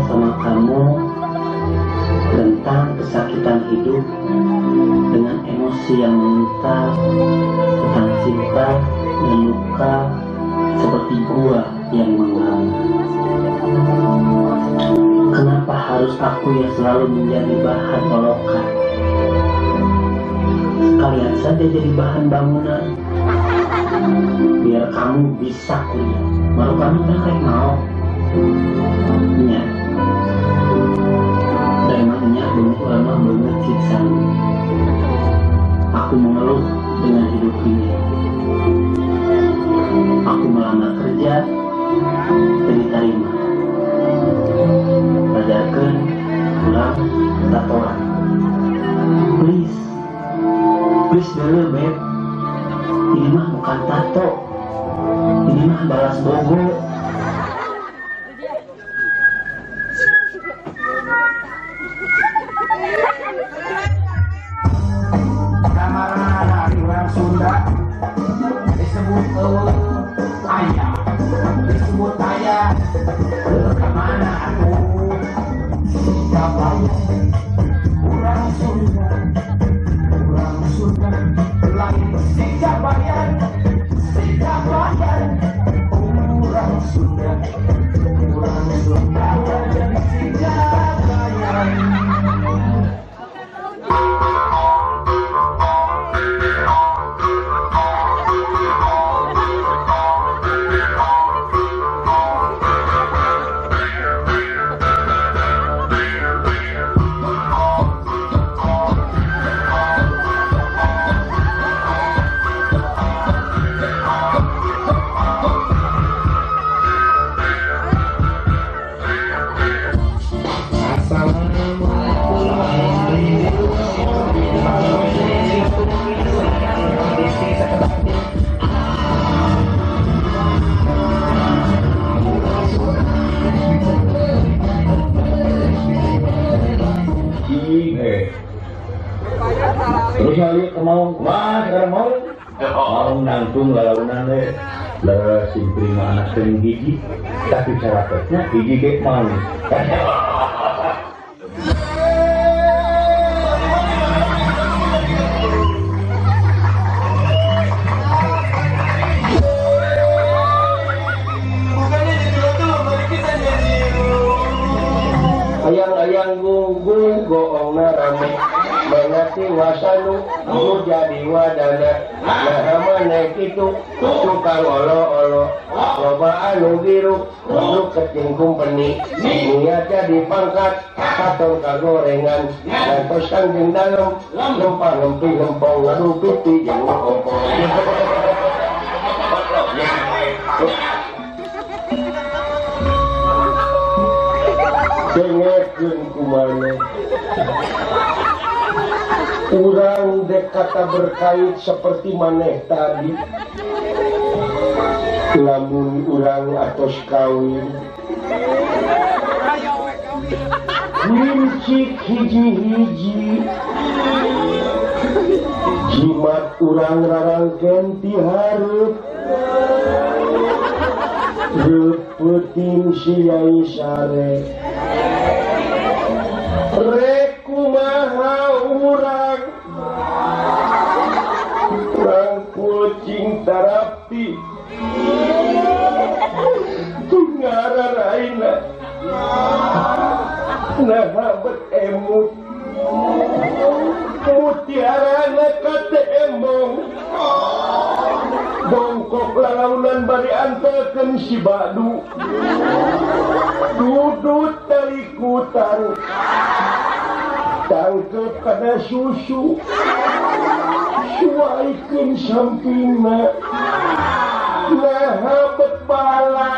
sama kamu tentang kesakitan hidup dengan emosi yang mengental tentang cinta dan luka seperti gua yang mengalami. Kenapa harus aku yang selalu menjadi bahan olokan? Sekalian saja jadi bahan bangunan biar kamu bisa kuliah. Malu kamu udah kayak mau nya emangnya lama banget siksa. Aku mengeluh dengan hidup ini. Aku melamar kerja diterima, bajakan pulang tatoan. Please dulu beb, ini mah bukan tato, ini mah balas bogo. Kamar orang Sunda disebut ayah, disebut ayah. Kemana aku? Kapan? Orang Sunda, lain si Kabayan, orang Sunda dan si Kabayan. Terus kali mau sekarang mau nangtung lalaunan deh lah simpri anak sering gigi tapi caranya gigi kayak mau ayang-ayang gunggung goong narame mengerti wasanu nu jadi wadana nah mana kitu tukang olo-olo loba anu biru nu kecing kumpeni niat jadi pangkat katong kagorengan dan pesan jeung dalem lempang lempi lempong ngadu pipi jeung ngopong dengekeun kumana urang dek kata berkait seperti maneh tadi lamun urang atos kawin lincik hiji-hiji jimat urang rarangkeun ti hareup repetin si Yai Sare rek kumaha urang kucing terapi tungara raina nah beremut mutiara kate emong bongkok lalaunan bari antekeun si badu dudut talikutan tangkep kada susu suaikeun sampingna nah bala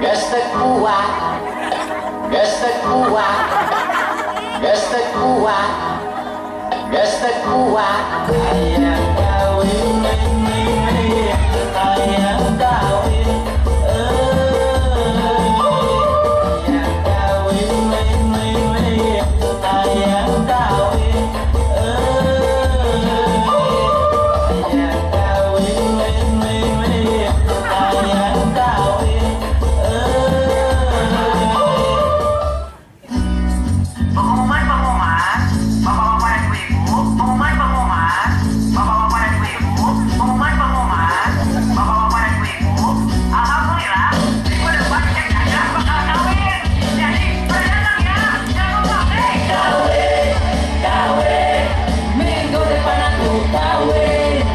geus teu kuat, geus teu kuat, geus teu kuat, geus teu kuat. Hayang kawin, hayang kawin, hayang kawin, hayang kawin, hayang kawin, Pengumuman, bapak-bapak dan ibu-ibu, pengumuman, bapak-bapak dan ibu-ibu, pengumuman, bapak-bapak dan ibu-ibu. Alhamdulillah, minggu depan yang ada bakal kawin. Jadi, pada datang ya, jangan lupa, kawin, minggu depan aku kawin.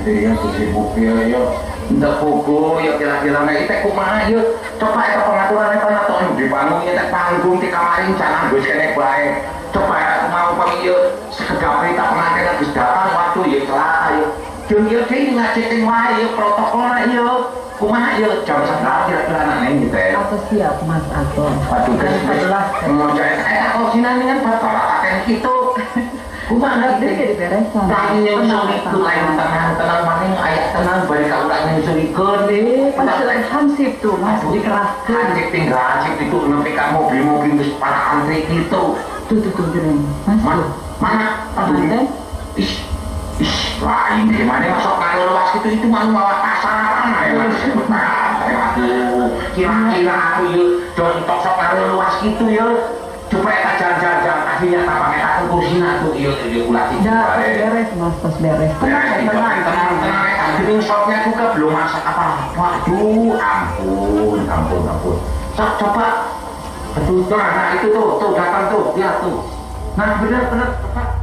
Iya, sibuk ya. Ndak pogo ya kira-kira nek itek kumaha ya. Coba eta pengaturan eta naton di panggung ya tek panggung di kamarin jangan wis kene bae. Coba aku mau pamiyo sekedap berita pengantin habis datang waktu ya celaka ya. Jun ya dhewe ngacetin wae ya protokolnya ya. Kumaha ya jam 11 kira-kira nang gitu ya. Aku siap Mas Agung. Waduh guys, mau cek kalau sinan dengan bapak akan gitu. Kumaha Jadi diberesan. Kami yang itu lain tenang maning ayat tenang balik kau lagi nyusulikeun deh. Pasti hansip tuh Mas dikerahkan. Hansip tinggal hansip itu nempe kamu mobil wis para antri gitu. Tuh Jeng. Mas tuh. Mana? Aduh. Manten. Wah ini mana masuk kalau luas itu mau bawa pasaran aduh. Kira-kira aku yuk contoh sok kalau luas gitu ya. Coba eta jalan-jalan akhirnya tak pakai aku kursinya tuh iya ulah itu Beres Mas, pas beres. tenang jadi shopnya juga belum masak apa waduh ampun sok coba betul nah itu tuh datang tuh lihat tuh nah bener coba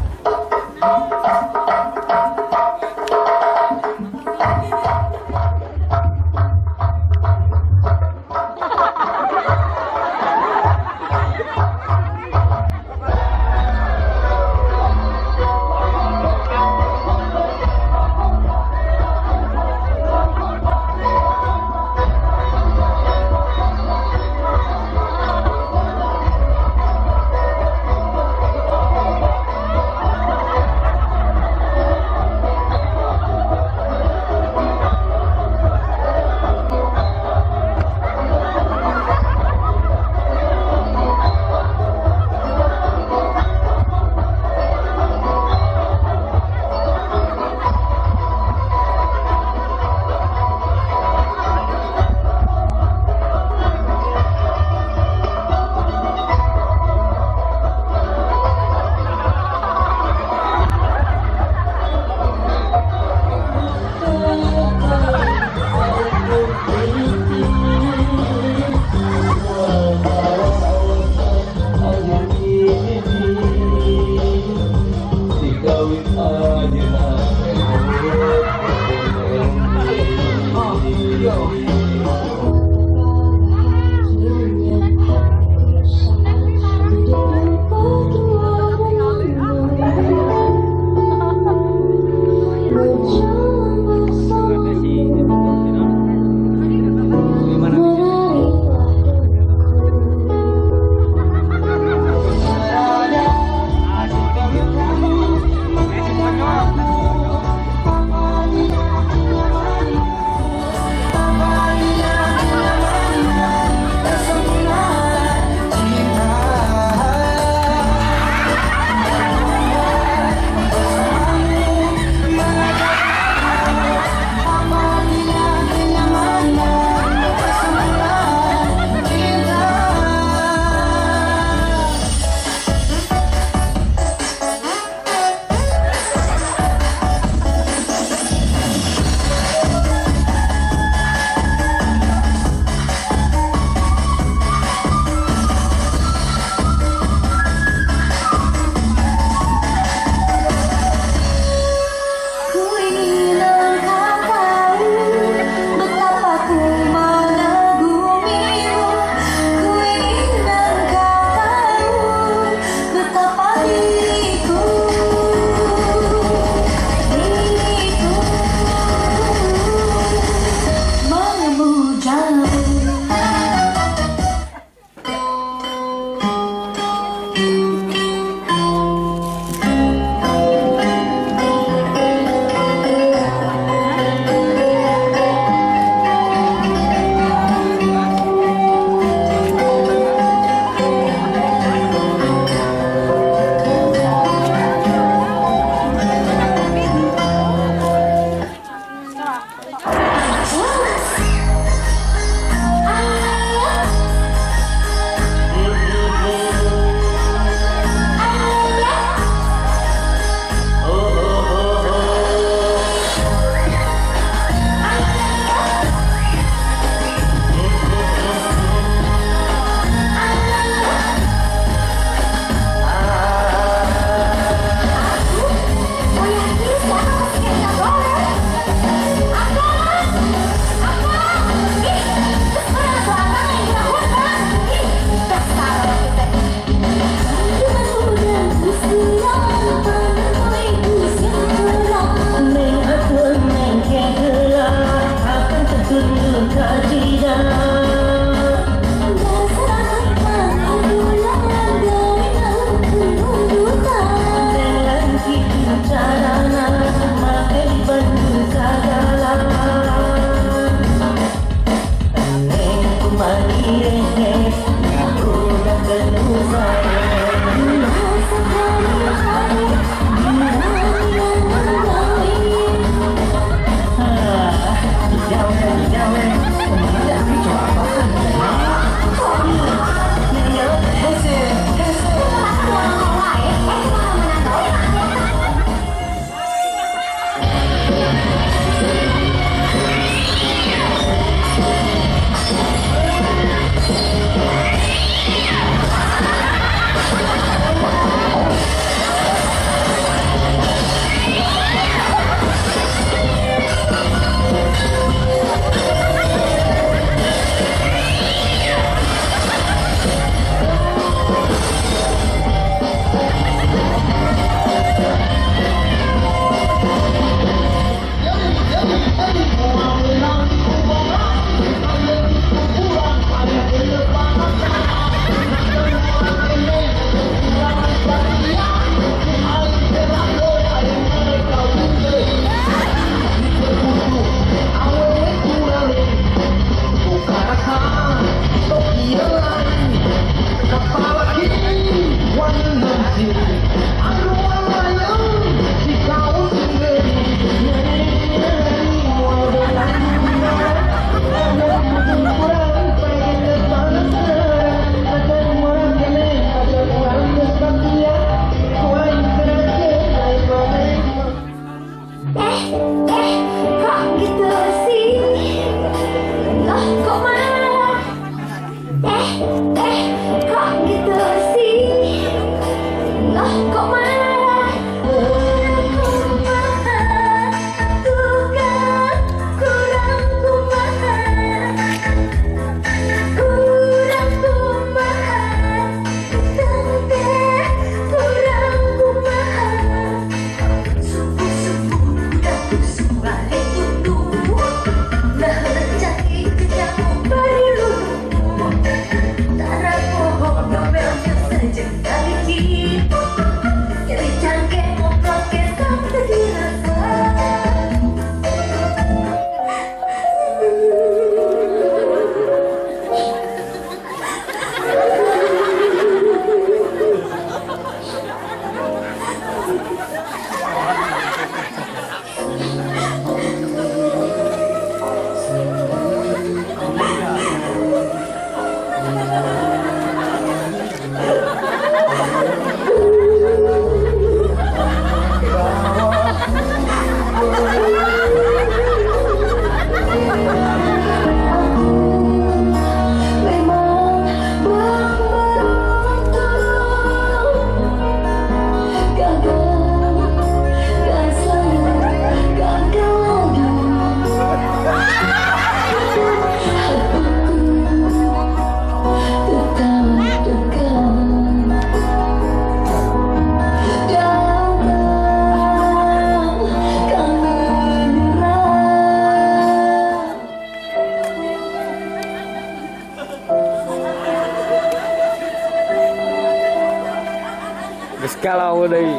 Geus kalau deui.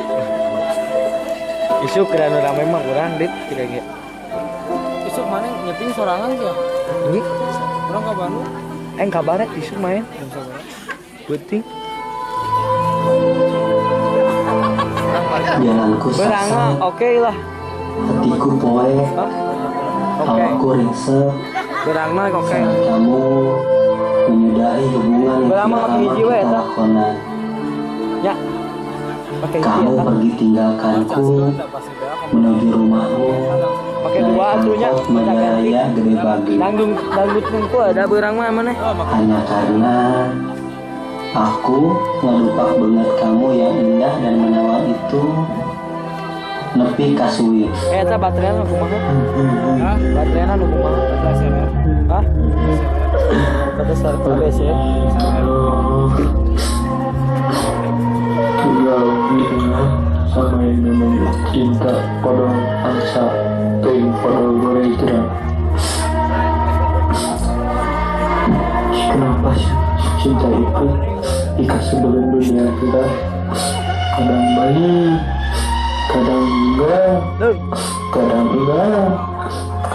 Isuk kira nu rame mah urang dit kira-kira. Isuk mana nyeping sorangan sih ya? Ini Orang ke Bandung. kabarnya isuk main. Jam sabaraha? Penting. Jalanku Berang mah sasat, oke lah. hatiku poek, Hah? Oke. awakku ringsek. Berang mah oke. Saat kamu menyudahi hubungan yang Berang mah tidak pakai lama hiji we, kita eta. lakonan. Ya. Pakai hiji Kamu eta. pergi tinggalkanku menuju rumahmu. Pakai dua atunya. Majalaya Gede Bagi. Dangdut nungku ada berang mah mana? Hanya karena aku ngelupak banget kamu yang indah dan menawan itu. Nepi kasuwi. Eta baterainya nu kumaha? Hah? Baterainya nu kumaha? Hah? Kata start ABS ya. Tinggal diingat sama yang namanya cinta pada angsa ting pada goregra. Kenapa sih cinta itu ikat sebelum dunia kita kadang baik, kadang enggak,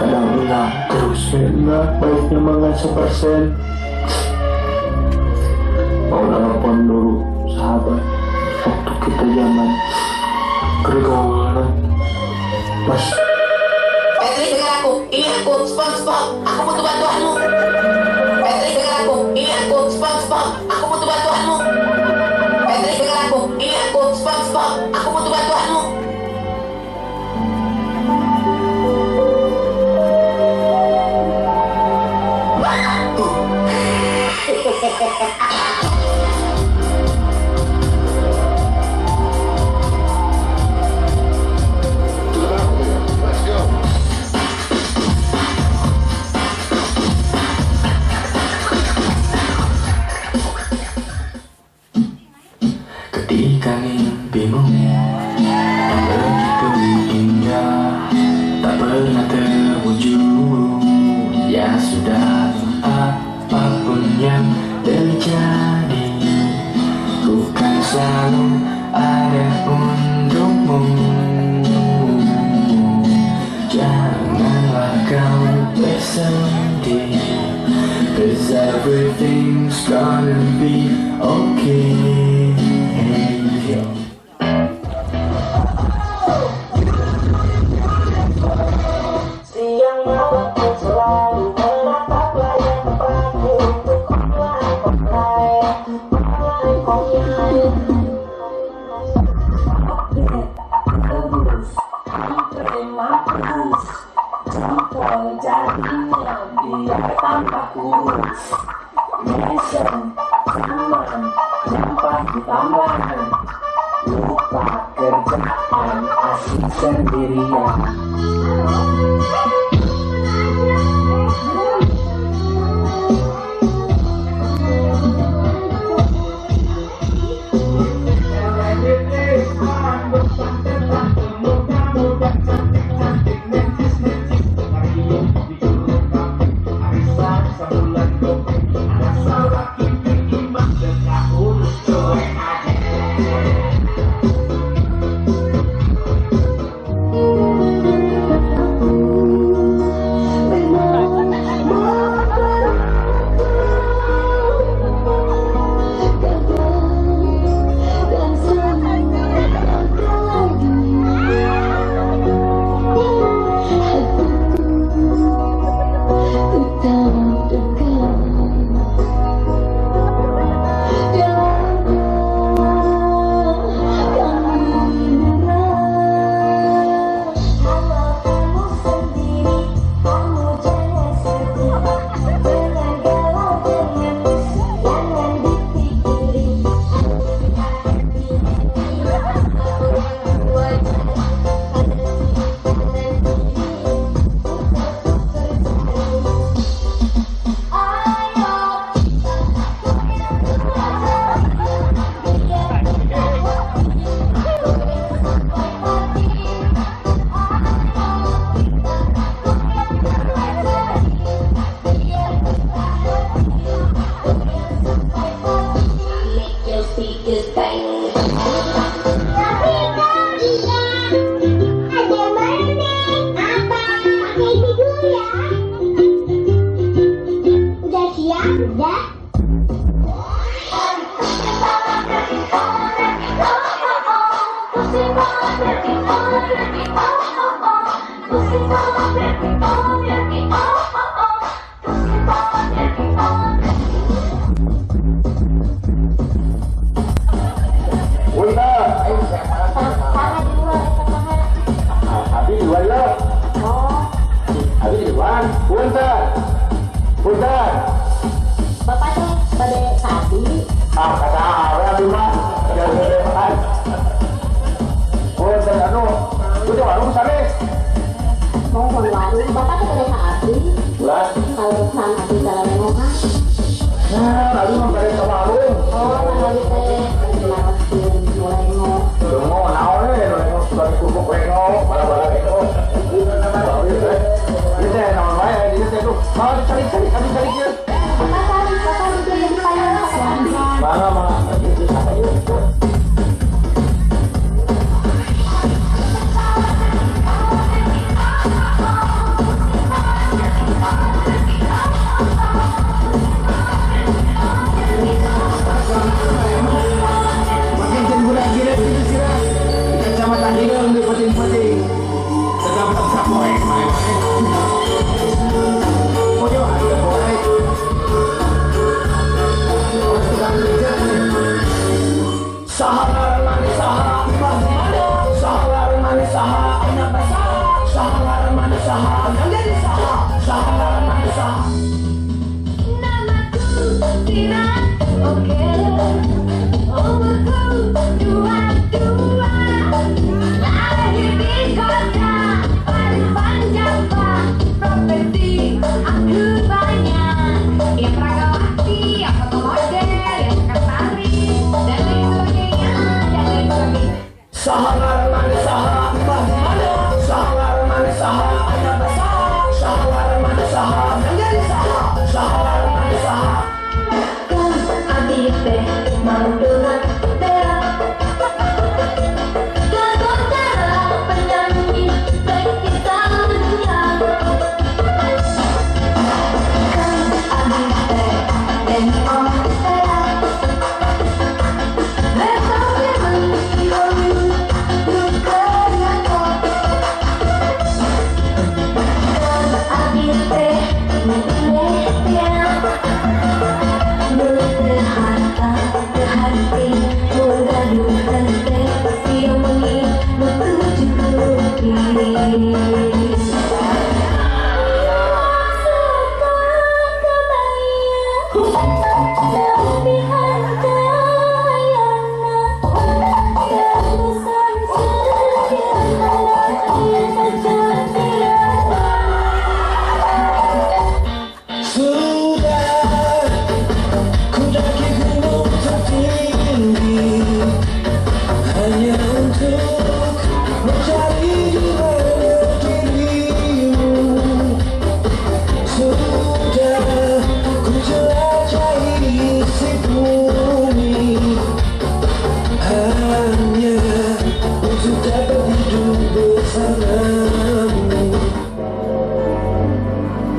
kadang enggak, terus enggak, baiknya mah 100%. Mau nelfon dulu sahabat waktu kita zaman pergaulan pas Patrick, dengar aku. Ini aku, SpongeBob. Aku butuh bantuanmu. Patrick, dengar aku. Ini aku, SpongeBob. Aku butuh bantuanmu. Patrick, dengar aku. Ini aku, SpongeBob. Aku butuh bantuanmu. ketika mimpimu begitu indah tak pernah terwujud, ya sudah apapun yang terjadi bukan selalu ada untukmu. Janganlah kau bersedih, 'cause everything's gonna be okay. Siang malam pun selalu menatap layar tempatmu untuk lupa kerjaan asik sendirian. Abi duluan lo. Abi duluan. Punten. Punten. Bapak teh pada tadi Kata awe abi mah. Gede makan. Punten anu. Udah warung sare. mau ke warung, bapak teh pada tadi Ulah. kalau sang hati jalan nengok. Nah, abi mah balik ke warung. Oh, nanti teh ngelawasin mulai ngok. Mau naon we, sudah kubuk reno, bala-bala itu. Ini teh naon wae, ini teh tuh. Mau cari ya. Bapak itu jadi payah. Mangga. Makin cengguna gila itu sirah. Kecamatan ini lebih penting-penting. Tetap sapoe, Oh, yo, ada boleh. Sahalar manis saha, sahalar manis saha, sahalar manis saha, jadi sahalar manis saha. Namaku Tiran, oke. Umurku 22. Lahir di kota Paduan Java. Profesi aku banyak. Yang ragawati, yang foto model, yang sekretaris, dan lain sebagainya, dan lain sebagainya. Sahalar manis saha, sahalar manis saha, sahalar manis saha, jadi sahalar manis saha. Kan abdi teh mau donat berak. Gagal darah penyanyi baik kita dunia. Kan abdi teh demo berak. Besoknya menghilangkan lukanya kok. Kan abdi teh milihnya. Berharta, berhati, bergaduh henti, siungi, bertujuki.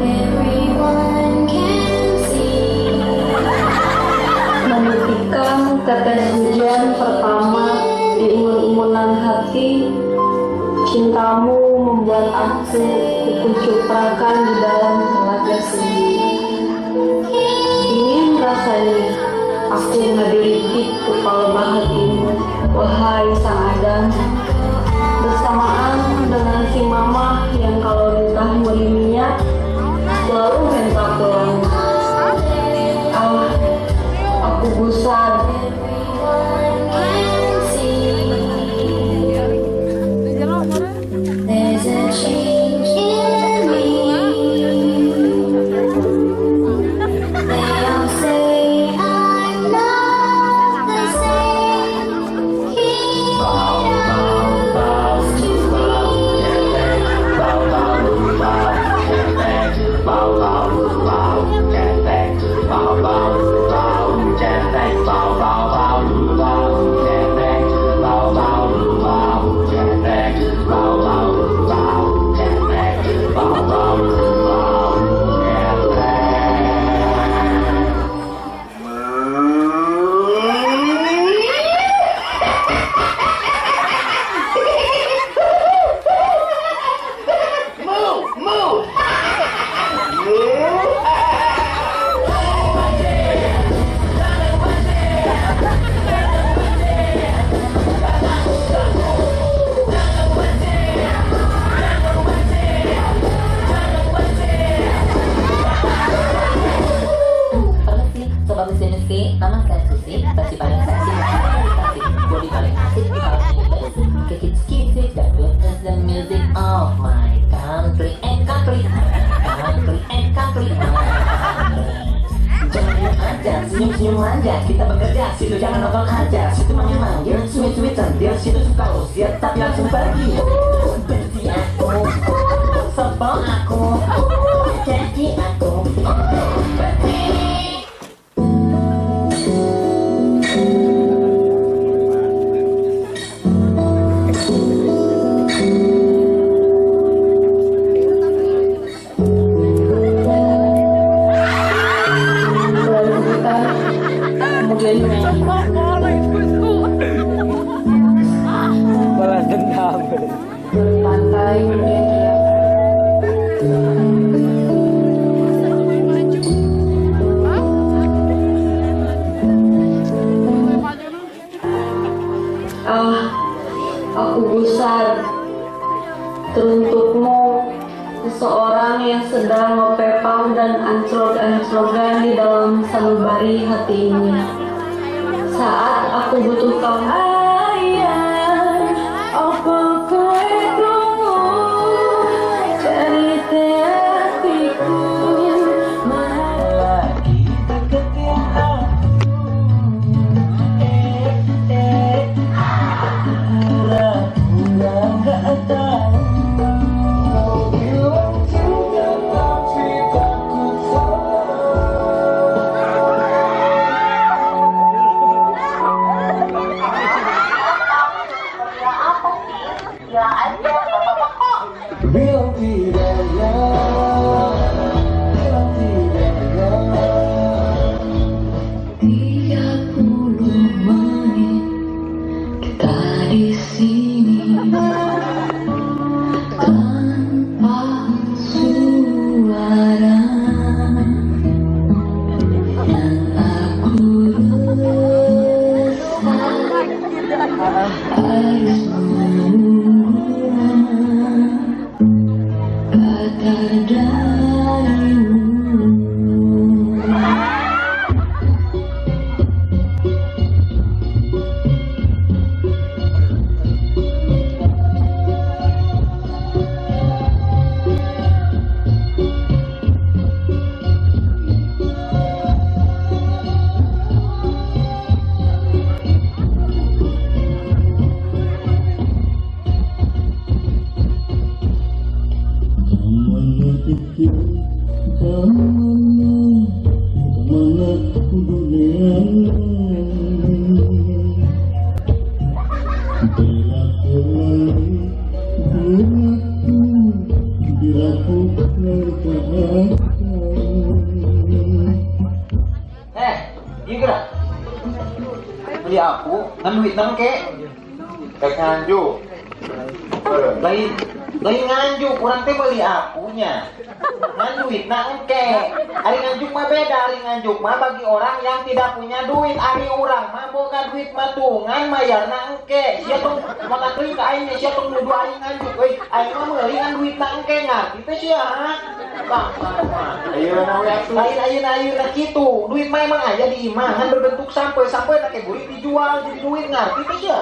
Everyone can see. Menitikan tetes hujan pertama di umur-umuran hati. Cintamu membuat aku kukucuprakan di dalam telaga sunyi. Ingin rasanya aku ngediritik kepala hatimu, wahai sang Adam. Bersamaan dengan si mama yang kalau nikah beli minyak selalu minta pulang. Aku bosan. There's a change in me. They all say I'm not the same. situ manja, kita bekerja, situ jangan nonton aja. Situ manggil-manggil, sweet-sweet centil, situ suka usir, tapi langsung pergi. Benci aku, sombong aku, jadi aku pergi. Balas dendam. Pantai aku gusar teruntukmu, seseorang yang sedang ngepepang dan anclok-anclokan di dalam sanubari hati ini. Saat aku butuh kamu, beli aku ngan duit nang ke kayak nganjuk lain nganjuk kurang teh beli akunya ngan duit nang ke ari nganjuk mah beda, ari nganjuk mah bagi orang yang tidak punya duit, ari urang mah boga duit mah tungan mayar nang ke sia tong makan deui ka aing sia tong nuduh aing nganjuk euy aing mah meuli ngan duit nang ke ngarti teh sia ayeuna kitu duit mah emang aya di imah ngan berbentuk sampai na ke burit dijual jadi duit ngarti teh sia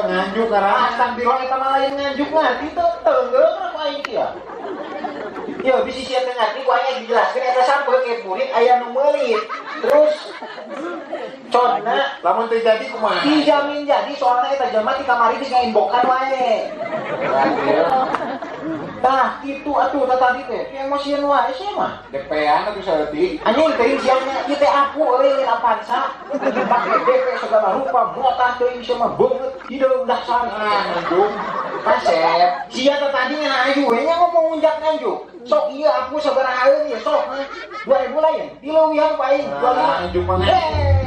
nganjuk karena astagfirullah eta mah lain nganjuk ngarti teh teungeung aku aing kieu yo bisi sia teh ngarti ku aing dijelaskeun eta sampai ke burit aya nu meuli terus codna lamun teu jadi kumaha dijamin jadi soalna eta jelema ti kamari di ngainbokan wae tah itu atuh tadi teh emosian wae sih mah DP-an atuh saeutik anjing teuing siangna ieu teh aku euy Avanza pake DP segala rupa motah teuing sia mah beungeut hideung dasar anjung kasep sia tadi ngan ayu we nya ngomong unjak nganjuk sok ieu aku sabaraha ieu sok 2000 lain di leuwih paing 25 anjung mah oh,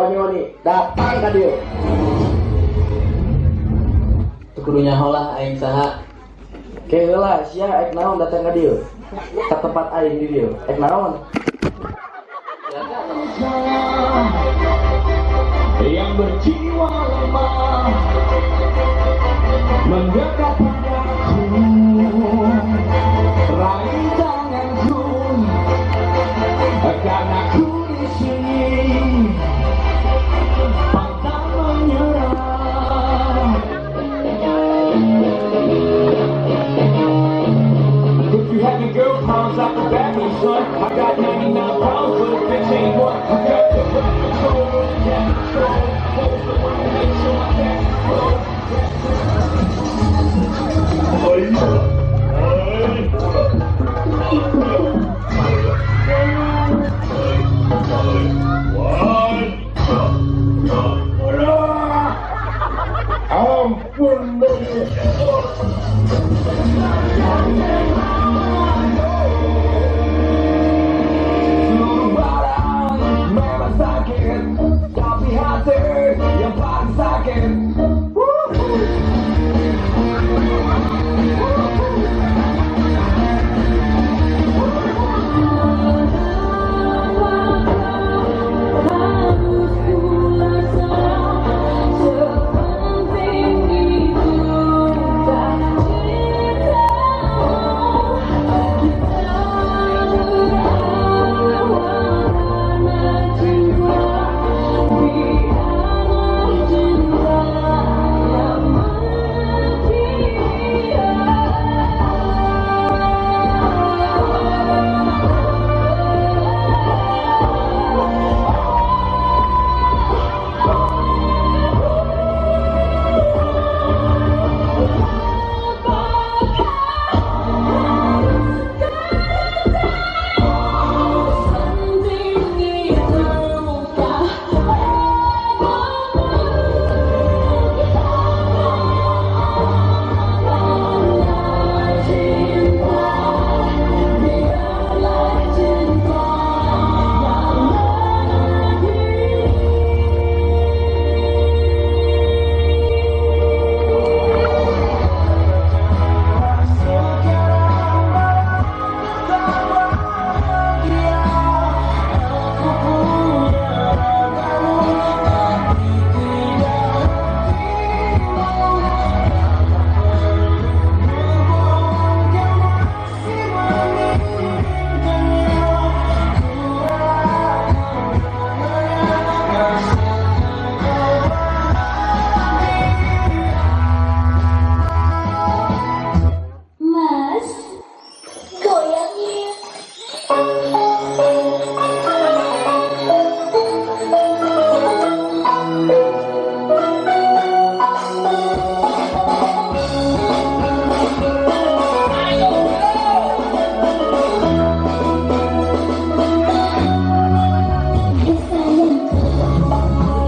wani-wani datang ka dieu. Teu kudu nyaholah aing saha. Ke heula sia ek naon datang ka dieu. Ka tempat aing di dieu. Ek naon? Yang berjiwa lemah mendekat padaku, raih tanganku, karena aku di sini pantang menyerah. If you had your girl problems, I could back you, son. I got 99 problems, but a bitch ain't one. I got the control, yeah, control. Hold the one to make sure my back's cold. Ampun seluruh badan memang sakit, tapi hati yang paling sakit.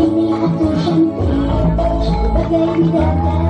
Ini aku cantik, bagai bidadari.